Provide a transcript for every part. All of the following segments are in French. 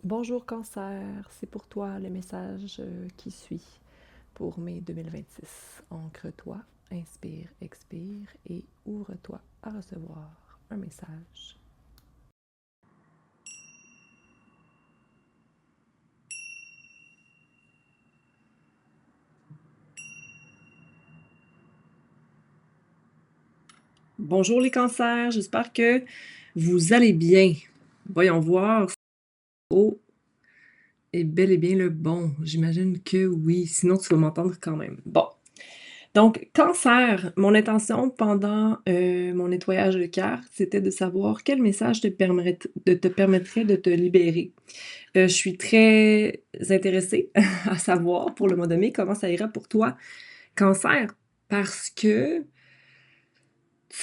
Bonjour Cancer, c'est pour toi le message qui suit pour mai 2026. Ancre-toi, inspire, expire et ouvre-toi à recevoir un message. Bonjour les cancers, j'espère que vous allez bien. Voyons voir. Oh, est bel et bien le bon. J'imagine que oui, sinon tu vas m'entendre quand même. Bon. Donc, cancer, mon intention pendant mon nettoyage de cartes, c'était de savoir quel message te permettrait de te libérer. Je suis très intéressée à savoir pour le mois de mai comment ça ira pour toi, cancer, parce que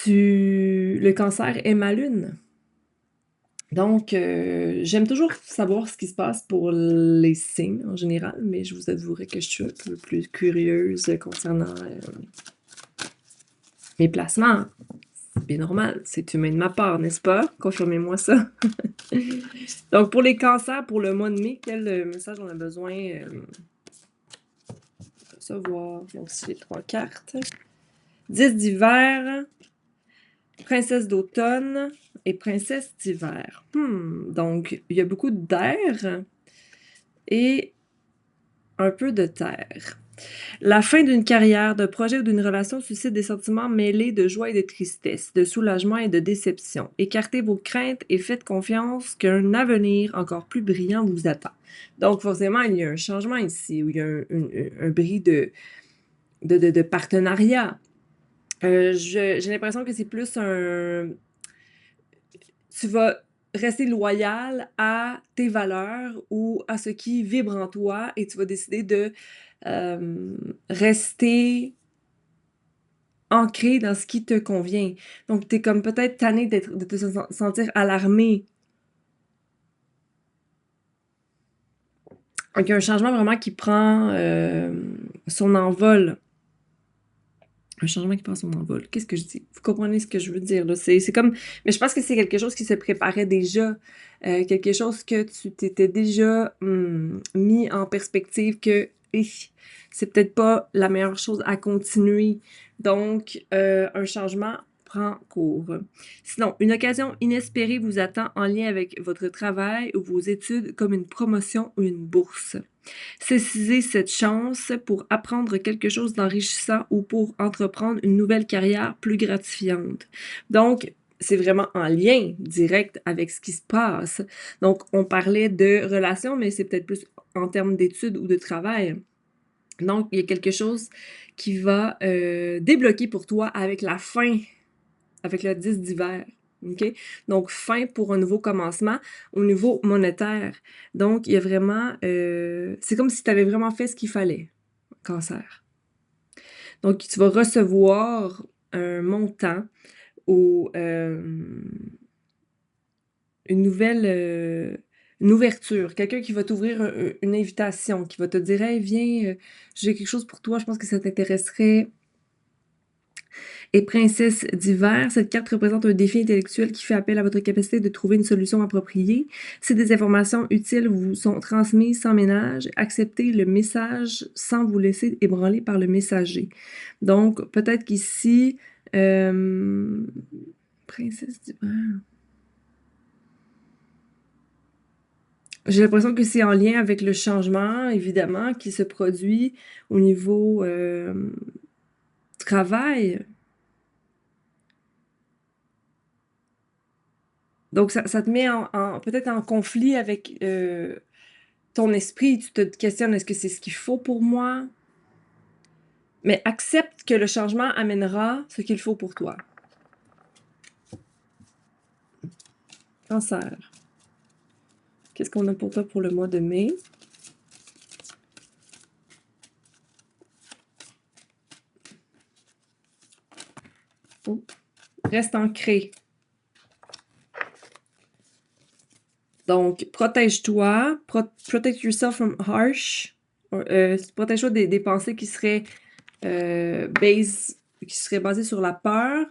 le cancer est ma lune. Donc, j'aime toujours savoir ce qui se passe pour les signes en général, mais je vous avouerai que je suis un peu plus curieuse concernant mes placements. C'est bien normal, c'est humain de ma part, n'est-ce pas? Confirmez-moi ça. Donc, pour les cancers, pour le mois de mai, quel message on a besoin de recevoir? Donc, c'est les 3 cartes. 10 d'hiver, princesse d'automne et princesse d'hiver. Donc, il y a beaucoup d'air et un peu de terre. La fin d'une carrière, d'un projet ou d'une relation suscite des sentiments mêlés de joie et de tristesse, de soulagement et de déception. Écartez vos craintes et faites confiance qu'un avenir encore plus brillant vous attend. Donc, forcément, il y a un changement ici, où il y a un bris de partenariat. J'ai l'impression que c'est plus un... Tu vas rester loyal à tes valeurs ou à ce qui vibre en toi et tu vas décider de rester ancré dans ce qui te convient. Donc, tu es comme peut-être tanné de te sentir alarmé. Donc, il y a un changement vraiment qui prend son envol. Un changement qui prend son envol. Qu'est-ce que je dis? Vous comprenez ce que je veux dire, là? C'est comme... Mais je pense que c'est quelque chose qui se préparait déjà. Quelque chose que tu t'étais déjà mis en perspective que c'est peut-être pas la meilleure chose à continuer. Donc, un changement prend cours. Sinon, une occasion inespérée vous attend en lien avec votre travail ou vos études comme une promotion ou une bourse. Saisissez cette chance pour apprendre quelque chose d'enrichissant ou pour entreprendre une nouvelle carrière plus gratifiante. Donc, c'est vraiment en lien direct avec ce qui se passe. Donc, on parlait de relations, mais c'est peut-être plus en termes d'études ou de travail. Donc, il y a quelque chose qui va débloquer pour toi avec la fin, avec le 10 d'hiver. OK? Donc, fin pour un nouveau commencement au niveau monétaire. Donc, il y a vraiment... c'est comme si tu avais vraiment fait ce qu'il fallait, cancer. Donc, tu vas recevoir un montant ou une nouvelle... une ouverture, quelqu'un qui va t'ouvrir une invitation, qui va te dire « Hey, viens, j'ai quelque chose pour toi, je pense que ça t'intéresserait. » Et princesse d'hiver, cette carte représente un défi intellectuel qui fait appel à votre capacité de trouver une solution appropriée. Si des informations utiles vous sont transmises sans ménage, acceptez le message sans vous laisser ébranler par le messager. Donc, peut-être qu'ici, princesse d'hiver... J'ai l'impression que c'est en lien avec le changement, évidemment, qui se produit au niveau travail. Donc, ça te met peut-être en conflit avec ton esprit. Tu te questionnes, est-ce que c'est ce qu'il faut pour moi? Mais accepte que le changement amènera ce qu'il faut pour toi. Cancer. Qu'est-ce qu'on a pour toi pour le mois de mai? Oh. Reste ancré. Donc, protège-toi. Protect yourself from harsh. Protège-toi des pensées qui seraient basées sur la peur.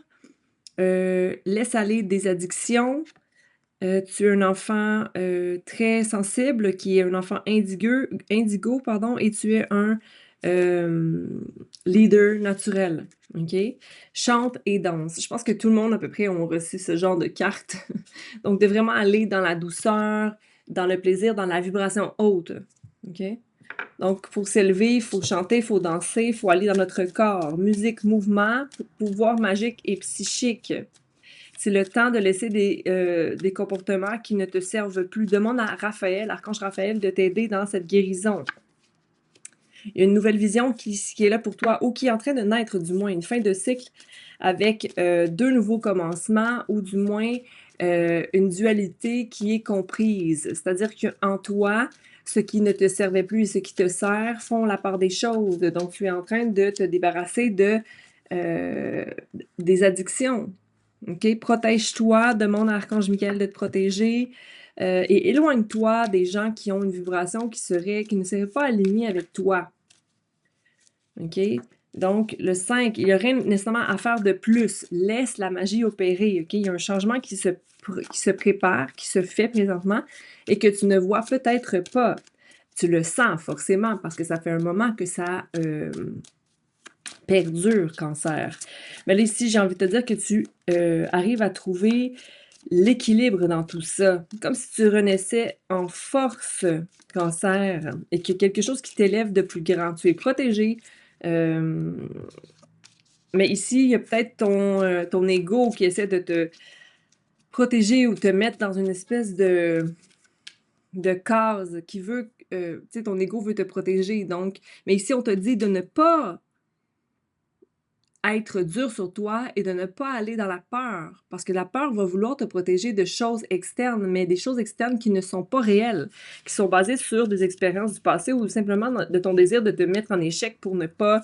Laisse aller des addictions. Tu es un enfant, très sensible, qui est un enfant indigo, pardon, et tu es un, leader naturel, OK? Chante et danse. Je pense que tout le monde à peu près ont reçu ce genre de carte. Donc de vraiment aller dans la douceur, dans le plaisir, dans la vibration haute, OK? Donc, il faut s'élever, il faut chanter, il faut danser, il faut aller dans notre corps. Musique, mouvement, pouvoir magique et psychique. C'est le temps de laisser des comportements qui ne te servent plus. Demande à Raphaël, Archange Raphaël, de t'aider dans cette guérison. Il y a une nouvelle vision qui est là pour toi, ou qui est en train de naître, du moins, une fin de cycle avec deux nouveaux commencements, ou du moins une dualité qui est comprise. C'est-à-dire qu'en toi, ce qui ne te servait plus et ce qui te sert font la part des choses. Donc, tu es en train de te débarrasser des addictions. OK? Protège-toi, demande à Archange Michael de te protéger et éloigne-toi des gens qui ont une vibration qui ne serait pas alignée avec toi. OK? Donc, le 5, il n'y a rien nécessairement à faire de plus. Laisse la magie opérer. OK? Il y a un changement qui se prépare, qui se fait présentement et que tu ne vois peut-être pas. Tu le sens forcément parce que ça fait un moment que ça perdure, Cancer. Mais là, ici, j'ai envie de te dire que tu arrives à trouver l'équilibre dans tout ça. Comme si tu renaissais en force, Cancer, et qu'il y a quelque chose qui t'élève de plus grand. Tu es protégé. Mais ici, il y a peut-être ton ego qui essaie de te protéger ou te mettre dans une espèce de case qui veut, tu sais, ton ego veut te protéger. Donc, mais ici, on te dit de ne pas être dur sur toi et de ne pas aller dans la peur, parce que la peur va vouloir te protéger de choses externes, mais des choses externes qui ne sont pas réelles, qui sont basées sur des expériences du passé ou simplement de ton désir de te mettre en échec pour ne pas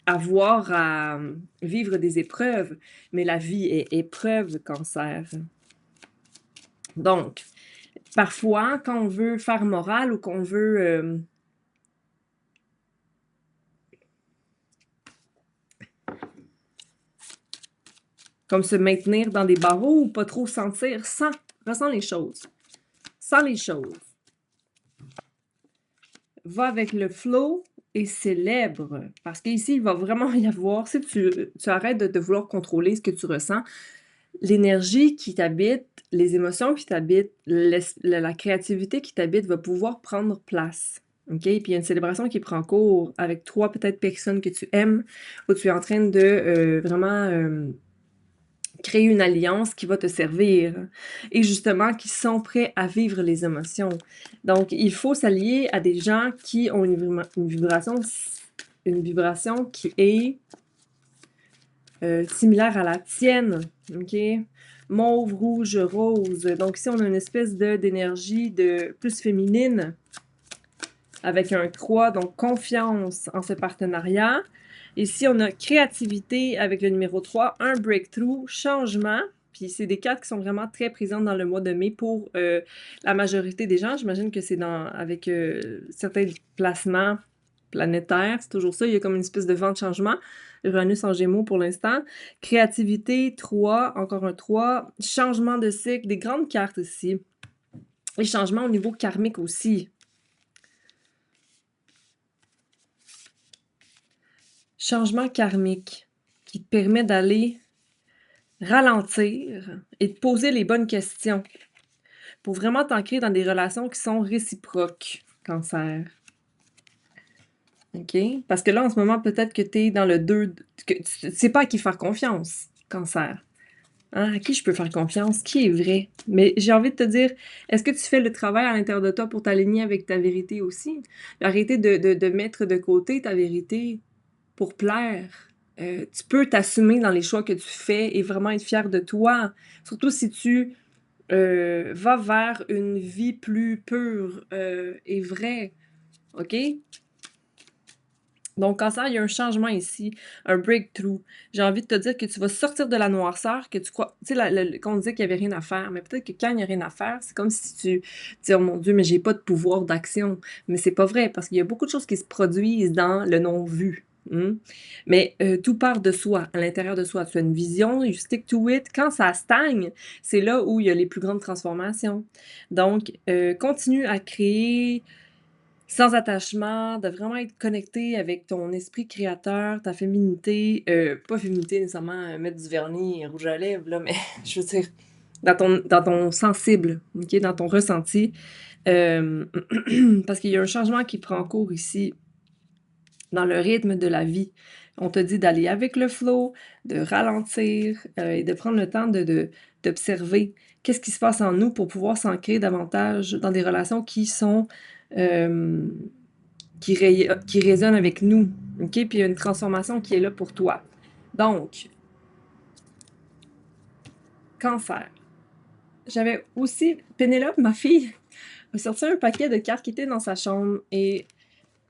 avoir à vivre des épreuves. Mais la vie est épreuve, Cancer. Donc, parfois, quand on veut faire morale ou qu'on veut comme se maintenir dans des barreaux ou pas trop sentir, ressens les choses. Sens les choses. Va avec le flow et célèbre. Parce qu'ici, il va vraiment y avoir, si tu arrêtes de vouloir contrôler ce que tu ressens, l'énergie qui t'habite, les émotions qui t'habitent, la créativité qui t'habite va pouvoir prendre place. OK? Puis il y a une célébration qui prend cours avec 3 peut-être personnes que tu aimes, où tu es en train de vraiment créer une alliance qui va te servir et justement qui sont prêts à vivre les émotions. Donc, il faut s'allier à des gens qui ont une vibration qui est similaire à la tienne, OK? Mauve, rouge, rose. Donc ici, on a une espèce d'énergie de plus féminine avec un 3, donc confiance en ce partenariat. Ici, on a créativité avec le numéro 3, un breakthrough, changement. Puis c'est des cartes qui sont vraiment très présentes dans le mois de mai pour la majorité des gens. J'imagine que c'est avec certains placements planétaires, c'est toujours ça. Il y a comme une espèce de vent de changement. Uranus en Gémeaux pour l'instant. Créativité, 3, encore un 3. Changement de cycle, des grandes cartes aussi. Et changement au niveau karmique aussi. Changement karmique qui te permet d'aller ralentir et de poser les bonnes questions pour vraiment t'ancrer dans des relations qui sont réciproques, Cancer. OK? Parce que là, en ce moment, peut-être que tu es dans le 2, que tu ne sais pas à qui faire confiance, Cancer. Hein? À qui je peux faire confiance? Qui est vrai? Mais j'ai envie de te dire, est-ce que tu fais le travail à l'intérieur de toi pour t'aligner avec ta vérité aussi? Arrêter de mettre de côté ta vérité pour plaire. Tu peux t'assumer dans les choix que tu fais et vraiment être fier de toi. Surtout si tu vas vers une vie plus pure et vraie. OK? Donc, Cancer, il y a un changement ici, un breakthrough. J'ai envie de te dire que tu vas sortir de la noirceur, que tu crois. Tu sais, qu'on disait qu'il n'y avait rien à faire, mais peut-être que quand il n'y a rien à faire, c'est comme si tu dis, oh mon Dieu, mais j'ai pas de pouvoir d'action. Mais c'est pas vrai, parce qu'il y a beaucoup de choses qui se produisent dans le non-vu. Mmh. Mais tout part de soi, à l'intérieur de soi. Tu as une vision, you stick to it. Quand ça stagne, c'est là où il y a les plus grandes transformations. Donc continue à créer sans attachement, de vraiment être connecté avec ton esprit créateur, ta féminité, pas féminité nécessairement, mettre du vernis rouge à lèvres là, mais je veux dire dans ton sensible, OK? Dans ton ressenti, hem, parce qu'il y a un changement qui prend cours ici dans le rythme de la vie. On te dit d'aller avec le flow, de ralentir, et de prendre le temps d'observer qu'est-ce qui se passe en nous pour pouvoir s'ancrer davantage dans des relations qui sont, hem, qui résonnent avec nous, OK? Puis il y a une transformation qui est là pour toi. Donc Cancer. J'avais aussi Pénélope, ma fille, a sorti un paquet de cartes qui étaient dans sa chambre et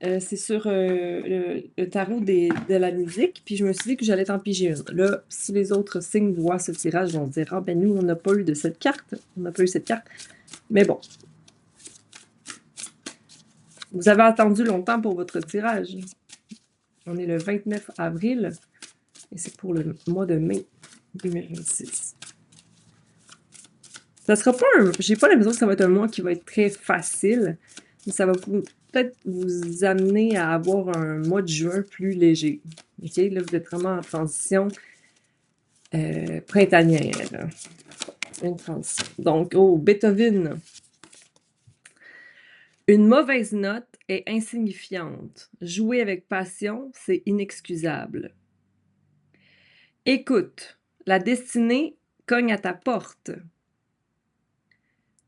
c'est sur le tarot de la musique, puis je me suis dit que j'allais t'en piger une. Là, si les autres signes voient ce tirage, ils vont se dire: ah ben nous, on n'a pas eu de cette carte, on n'a pas eu cette carte. Mais bon, vous avez attendu longtemps pour votre tirage. On est le 29 avril et c'est pour le mois de mai 2026. Ça sera pas j'ai pas l'impression que ça va être un mois qui va être très facile, mais ça va peut-être vous amener à avoir un mois de juin plus léger. OK? Là, vous êtes vraiment en transition printanière. Une transition. Donc, oh, Beethoven. Une mauvaise note est insignifiante. Jouer avec passion, c'est inexcusable. Écoute, la destinée cogne à ta porte.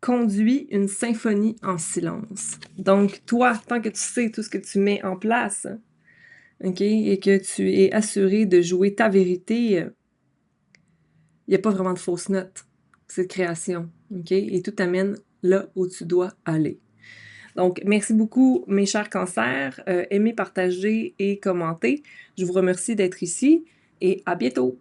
Conduis une symphonie en silence. Donc, toi, tant que tu sais tout ce que tu mets en place, OK, et que tu es assuré de jouer ta vérité, il n'y a pas vraiment de fausses notes. C'est création, OK? Et tout t'amène là où tu dois aller. Donc, merci beaucoup, mes chers cancers. Aimez, partagez et commentez. Je vous remercie d'être ici et à bientôt!